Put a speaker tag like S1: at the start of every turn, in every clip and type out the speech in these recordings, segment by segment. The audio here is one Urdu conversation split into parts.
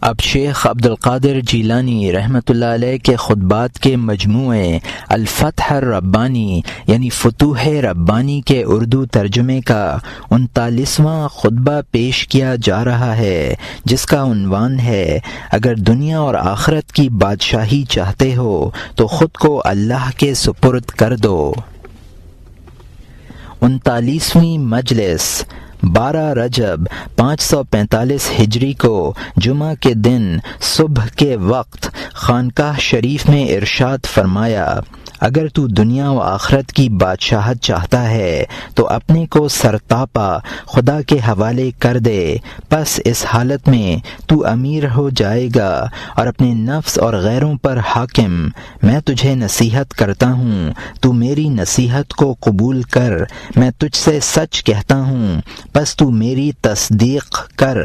S1: اب شیخ عبد القادر جیلانی رحمۃ اللہ علیہ کے خطبات کے مجموعے الفتح الربانی یعنی فتوح ربانی کے اردو ترجمے کا 39واں خطبہ پیش کیا جا رہا ہے، جس کا عنوان ہے اگر دنیا اور آخرت کی بادشاہی چاہتے ہو تو خود کو اللہ کے سپرد کر دو۔ 39ویں مجلس 12 رجب 545 ہجری کو جمعہ کے دن صبح کے وقت خانقاہ شریف میں ارشاد فرمایا، اگر تو دنیا و آخرت کی بادشاہت چاہتا ہے تو اپنے کو سرتاپا خدا کے حوالے کر دے، پس اس حالت میں تو امیر ہو جائے گا اور اپنے نفس اور غیروں پر حاکم۔ میں تجھے نصیحت کرتا ہوں، تو میری نصیحت کو قبول کر، میں تجھ سے سچ کہتا ہوں، پس تو میری تصدیق کر۔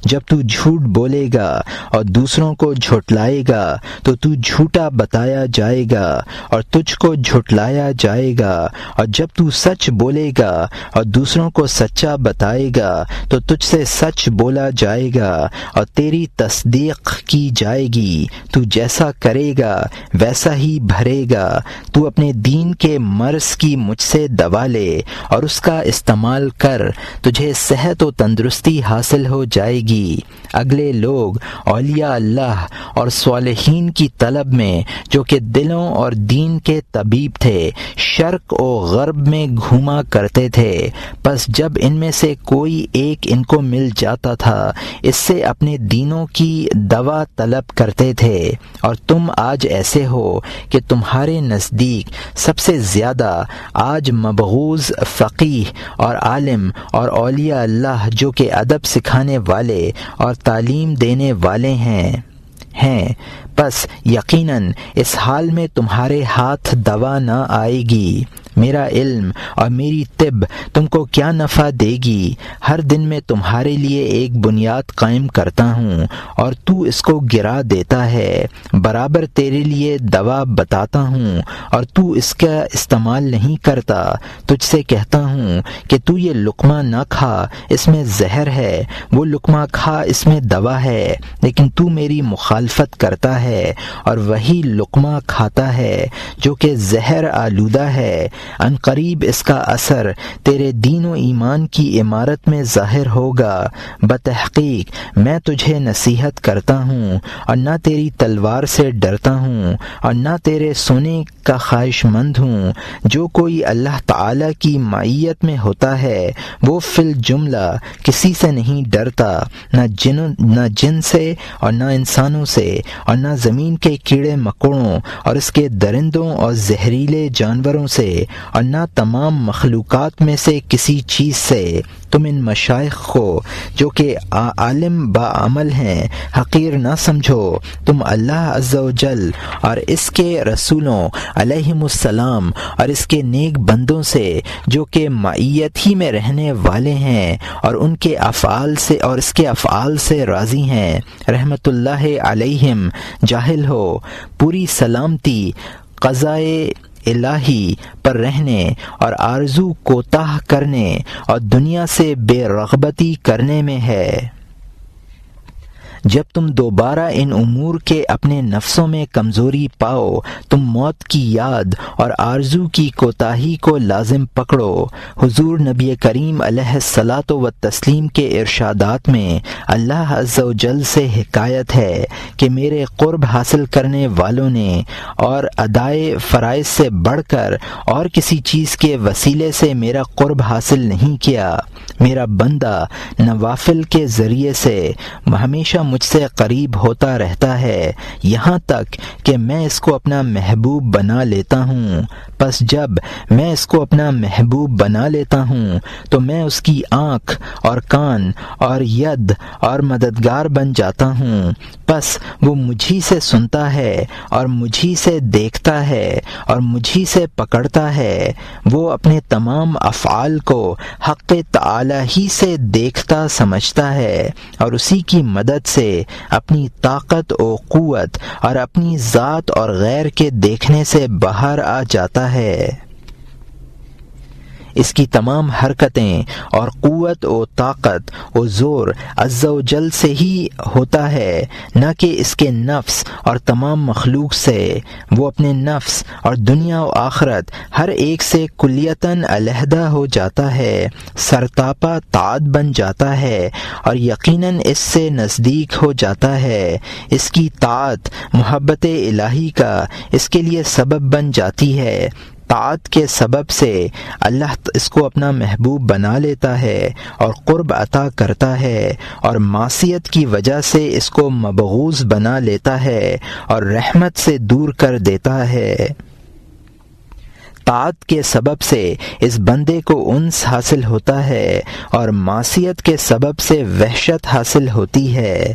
S1: جب تو جھوٹ بولے گا اور دوسروں کو جھٹلائے گا تو جھوٹا بتایا جائے گا اور تجھ کو جھٹلایا جائے گا، اور جب تو سچ بولے گا اور دوسروں کو سچا بتائے گا تو تجھ سے سچ بولا جائے گا اور تیری تصدیق کی جائے گی۔ تو جیسا کرے گا ویسا ہی بھرے گا۔ تو اپنے دین کے مرض کی مجھ سے دوا لے اور اس کا استعمال کر، تجھے صحت و تندرستی حاصل ہو جائے گی۔ اگلے لوگ اولیاء اللہ اور صالحین کی طلب میں، جو کہ دلوں اور دین کے طبیب تھے، شرق و غرب میں گھوما کرتے تھے، پس جب ان میں سے کوئی ایک ان کو مل جاتا تھا، اس سے اپنے دینوں کی دوا طلب کرتے تھے۔ اور تم آج ایسے ہو کہ تمہارے نزدیک سب سے زیادہ آج مبغوض فقیہ اور عالم اور اولیاء اللہ جو کہ ادب سکھانے والے اور تعلیم دینے والے ہیں۔ پس یقیناً اس حال میں تمہارے ہاتھ دوا نہ آئے گی۔ میرا علم اور میری طب تم کو کیا نفع دے گی؟ ہر دن میں تمہارے لیے ایک بنیاد قائم کرتا ہوں اور تو اس کو گرا دیتا ہے، برابر تیرے لیے دوا بتاتا ہوں اور تو اس کا استعمال نہیں کرتا۔ تجھ سے کہتا ہوں کہ تو یہ لقمہ نہ کھا، اس میں زہر ہے، وہ لقمہ کھا، اس میں دوا ہے، لیکن تو میری مخالفت کرتا ہے اور وہی لقمہ کھاتا ہے جو کہ زہر آلودہ ہے۔ ان قریب اس کا اثر تیرے دین و ایمان کی عمارت میں ظاہر ہوگا۔ بتحقیق میں تجھے نصیحت کرتا ہوں اور نہ تیری تلوار سے ڈرتا ہوں اور نہ تیرے سونے کا خواہش مند ہوں۔ جو کوئی اللہ تعالی کی معیت میں ہوتا ہے وہ فی الجملہ کسی سے نہیں ڈرتا، نہ جن سے اور نہ انسانوں سے اور نہ زمین کے کیڑے مکوڑوں اور اس کے درندوں اور زہریلے جانوروں سے اور نہ تمام مخلوقات میں سے کسی چیز سے۔ تم ان مشائخ کو جو کہ عالم باعمل ہیں حقیر نہ سمجھو۔ تم اللہ عز و جل اور اس کے رسولوں علیہم السلام اور اس کے نیک بندوں سے جو کہ معیت ہی میں رہنے والے ہیں اور ان کے افعال سے اور اس کے افعال سے راضی ہیں، رحمت اللہ علیہم، جاہل ہو۔ پوری سلامتی قضائے الہی پر رہنے اور آرزو کوتاہ کرنے اور دنیا سے بے رغبتی کرنے میں ہے۔ جب تم دوبارہ ان امور کے اپنے نفسوں میں کمزوری پاؤ، تم موت کی یاد اور آرزو کی کوتاہی کو لازم پکڑو۔ حضور نبی کریم علیہ الصلاۃ والتسلیم کے ارشادات میں اللہ عز و جل سے حکایت ہے کہ میرے قرب حاصل کرنے والوں نے اور ادائے فرائض سے بڑھ کر اور کسی چیز کے وسیلے سے میرا قرب حاصل نہیں کیا۔ میرا بندہ نوافل کے ذریعے سے ہمیشہ مجھ سے قریب ہوتا رہتا ہے، یہاں تک کہ میں اس کو اپنا محبوب بنا لیتا ہوں۔ پس جب میں اس کو اپنا محبوب بنا لیتا ہوں تو میں اس کی آنکھ اور کان اور ید اور مددگار بن جاتا ہوں۔ پس وہ مجھی سے سنتا ہے اور مجھی سے دیکھتا ہے اور مجھی سے پکڑتا ہے۔ وہ اپنے تمام افعال کو حق تعالی ہی سے دیکھتا سمجھتا ہے اور اسی کی مدد سے اپنی طاقت و قوت اور اپنی ذات اور غیر کے دیکھنے سے باہر آ جاتا ہے۔ اس کی تمام حرکتیں اور قوت و طاقت و زور عز و جل سے ہی ہوتا ہے، نہ کہ اس کے نفس اور تمام مخلوق سے۔ وہ اپنے نفس اور دنیا و آخرت ہر ایک سے کلیتاً علیحدہ ہو جاتا ہے، سرتاپا طاعت بن جاتا ہے اور یقیناً اس سے نزدیک ہو جاتا ہے۔ اس کی طاعت محبت الہی کا اس کے لیے سبب بن جاتی ہے۔ طاعت کے سبب سے اللہ اس کو اپنا محبوب بنا لیتا ہے اور قرب عطا کرتا ہے، اور معصیت کی وجہ سے اس کو مبغوض بنا لیتا ہے اور رحمت سے دور کر دیتا ہے۔ طاعت کے سبب سے اس بندے کو انس حاصل ہوتا ہے اور معصیت کے سبب سے وحشت حاصل ہوتی ہے،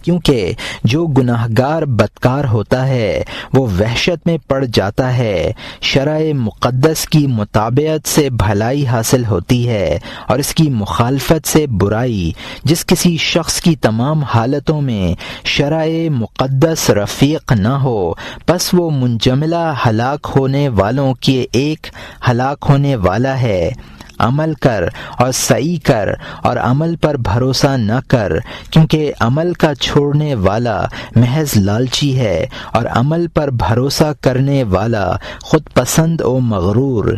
S1: کیونکہ جو گناہگار بدکار ہوتا ہے وہ وحشت میں پڑ جاتا ہے۔ شرع مقدس کی مطابقت سے بھلائی حاصل ہوتی ہے اور اس کی مخالفت سے برائی۔ جس کسی شخص کی تمام حالتوں میں شرع مقدس رفیق نہ ہو، پس وہ منجملہ ہلاک ہونے والوں کے ایک ہلاک ہونے والا ہے۔ عمل کر اور سعی کر اور عمل پر بھروسہ نہ کر، کیونکہ عمل کا چھوڑنے والا محض لالچی ہے اور عمل پر بھروسہ کرنے والا خود پسند و مغرور۔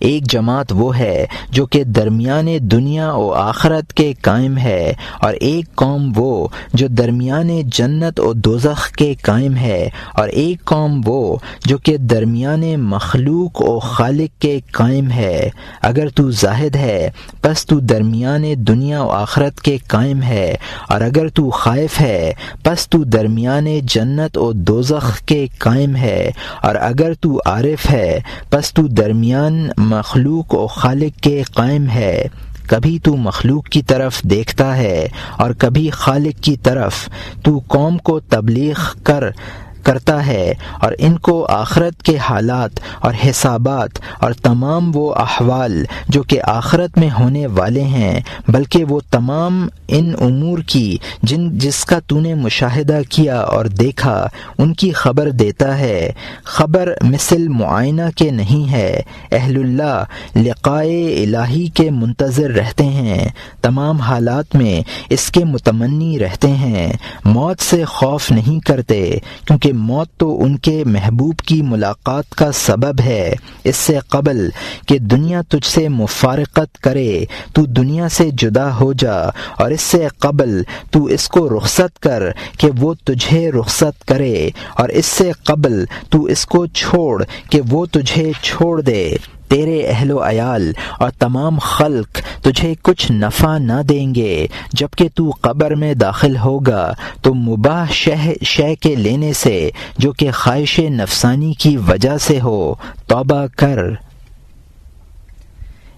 S1: ایک جماعت وہ ہے جو کہ درمیان دنیا و آخرت کے قائم ہے، اور ایک قوم وہ جو درمیان جنت و دوزخ کے قائم ہے، اور ایک قوم وہ جو کہ درمیان مخلوق و خالق کے قائم ہے۔ اگر تو زاہد ہے پس تو درمیان دنیا و آخرت کے قائم ہے، اور اگر تو خائف ہے پس تو درمیان جنت و دوزخ کے قائم ہے، اور اگر تو عارف ہے پس تو درمیان مخلوق و خالق کے قائم ہے۔ کبھی تو مخلوق کی طرف دیکھتا ہے اور کبھی خالق کی طرف۔ تو قوم کو تبلیغ کرتا ہے اور ان کو آخرت کے حالات اور حسابات اور تمام وہ احوال جو کہ آخرت میں ہونے والے ہیں، بلکہ وہ تمام ان امور کی جس کا تو نے مشاہدہ کیا اور دیکھا، ان کی خبر دیتا ہے۔ خبر مثل معائنہ کے نہیں ہے۔ اہل اللہ لقائے الہی کے منتظر رہتے ہیں، تمام حالات میں اس کے متمنی رہتے ہیں، موت سے خوف نہیں کرتے، کیونکہ موت تو ان کے محبوب کی ملاقات کا سبب ہے۔ اس سے قبل کہ دنیا تجھ سے مفارقت کرے تو دنیا سے جدا ہو جا، اور اس سے قبل تو اس کو رخصت کر کہ وہ تجھے رخصت کرے، اور اس سے قبل تو اس کو چھوڑ کہ وہ تجھے چھوڑ دے۔ تیرے اہل و عیال اور تمام خلق تجھے کچھ نفع نہ دیں گے۔ جبکہ تو قبر میں داخل ہوگا تو مباح شے کے لینے سے جو کہ خواہش نفسانی کی وجہ سے ہو توبہ کر۔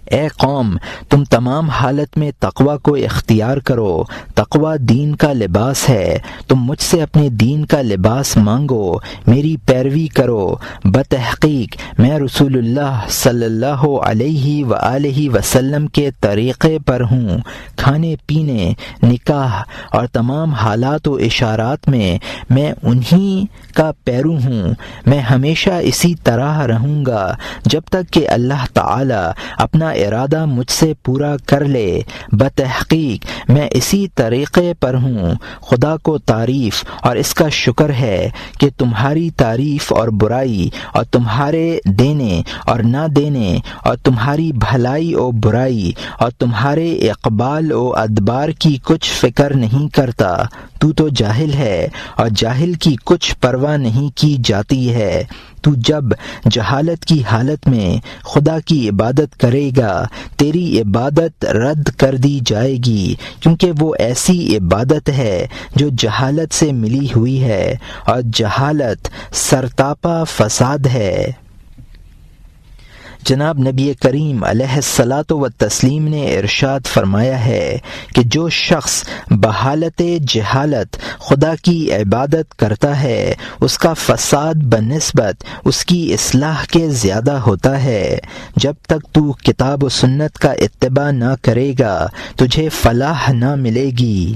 S1: اے قوم، تم تمام حالت میں تقوی کو اختیار کرو۔ تقوی دین کا لباس ہے۔ تم مجھ سے اپنے دین کا لباس مانگو، میری پیروی کرو۔ بتحقیق میں رسول اللہ صلی اللہ علیہ وآلہ وسلم کے طریقے پر ہوں۔ کھانے پینے، نکاح اور تمام حالات و اشارات میں میں انہی کا پیرو ہوں۔ میں ہمیشہ اسی طرح رہوں گا جب تک کہ اللہ تعالی اپنا ارادہ مجھ سے پورا کر لے۔ بتحقیق میں اسی طریقے پر ہوں۔ خدا کو تعریف اور اس کا شکر ہے کہ تمہاری تعریف اور برائی اور تمہارے دینے اور نہ دینے اور تمہاری بھلائی و برائی اور تمہارے اقبال و ادبار کی کچھ فکر نہیں کرتا۔ تو جاہل ہے اور جاہل کی کچھ پرواہ نہیں کی جاتی ہے۔ تو جب جہالت کی حالت میں خدا کی عبادت کرے گا، تیری عبادت رد کر دی جائے گی، کیونکہ وہ ایسی عبادت ہے جو جہالت سے ملی ہوئی ہے، اور جہالت سرتاپا فساد ہے۔ جناب نبی کریم علیہ الصلاۃ والتسلیم نے ارشاد فرمایا ہے کہ جو شخص بحالت جہالت خدا کی عبادت کرتا ہے، اس کا فساد بنسبت اس کی اصلاح کے زیادہ ہوتا ہے۔ جب تک تو کتاب و سنت کا اتباع نہ کرے گا، تجھے فلاح نہ ملے گی۔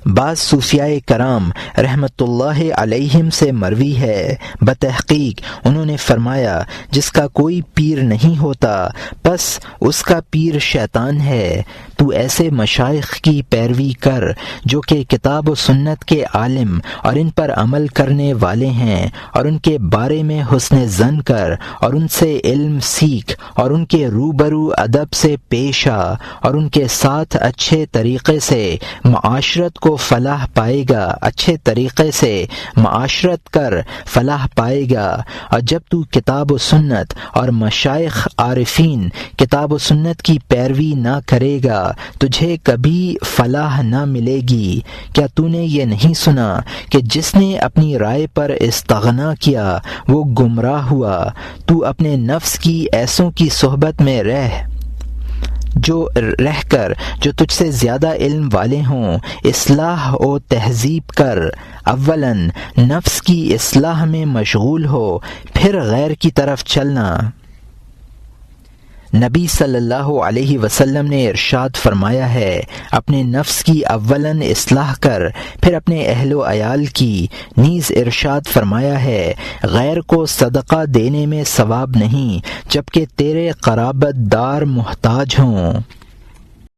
S1: بعض صوفیاء کرام رحمۃ اللہ علیہم سے مروی ہے، بتحقیق انہوں نے فرمایا جس کا کوئی پیر نہیں ہوتا بس اس کا پیر شیطان ہے۔ تو ایسے مشائخ کی پیروی کر جو کہ کتاب و سنت کے عالم اور ان پر عمل کرنے والے ہیں، اور ان کے بارے میں حسن ظن کر اور ان سے علم سیکھ اور ان کے روبرو ادب سے پیش آ اور ان کے ساتھ اچھے طریقے سے معاشرت کو فلاح پائے گا، اچھے طریقے سے معاشرت کر فلاح پائے گا۔ اور جب تو کتاب و سنت اور مشائخ عارفین کتاب و سنت کی پیروی نہ کرے گا تجھے کبھی فلاح نہ ملے گی۔ کیا تو نے یہ نہیں سنا کہ جس نے اپنی رائے پر استغنا کیا وہ گمراہ ہوا؟ تو اپنے نفس کی ایسوں کی صحبت میں رہ کر جو تجھ سے زیادہ علم والے ہوں، اصلاح و تہذیب کر۔ اولاً نفس کی اصلاح میں مشغول ہو، پھر غیر کی طرف چلنا۔ نبی صلی اللہ علیہ وسلم نے ارشاد فرمایا ہے، اپنے نفس کی اولاً اصلاح کر پھر اپنے اہل و عیال کی۔ نیز ارشاد فرمایا ہے، غیر کو صدقہ دینے میں ثواب نہیں جبکہ تیرے قرابت دار محتاج ہوں۔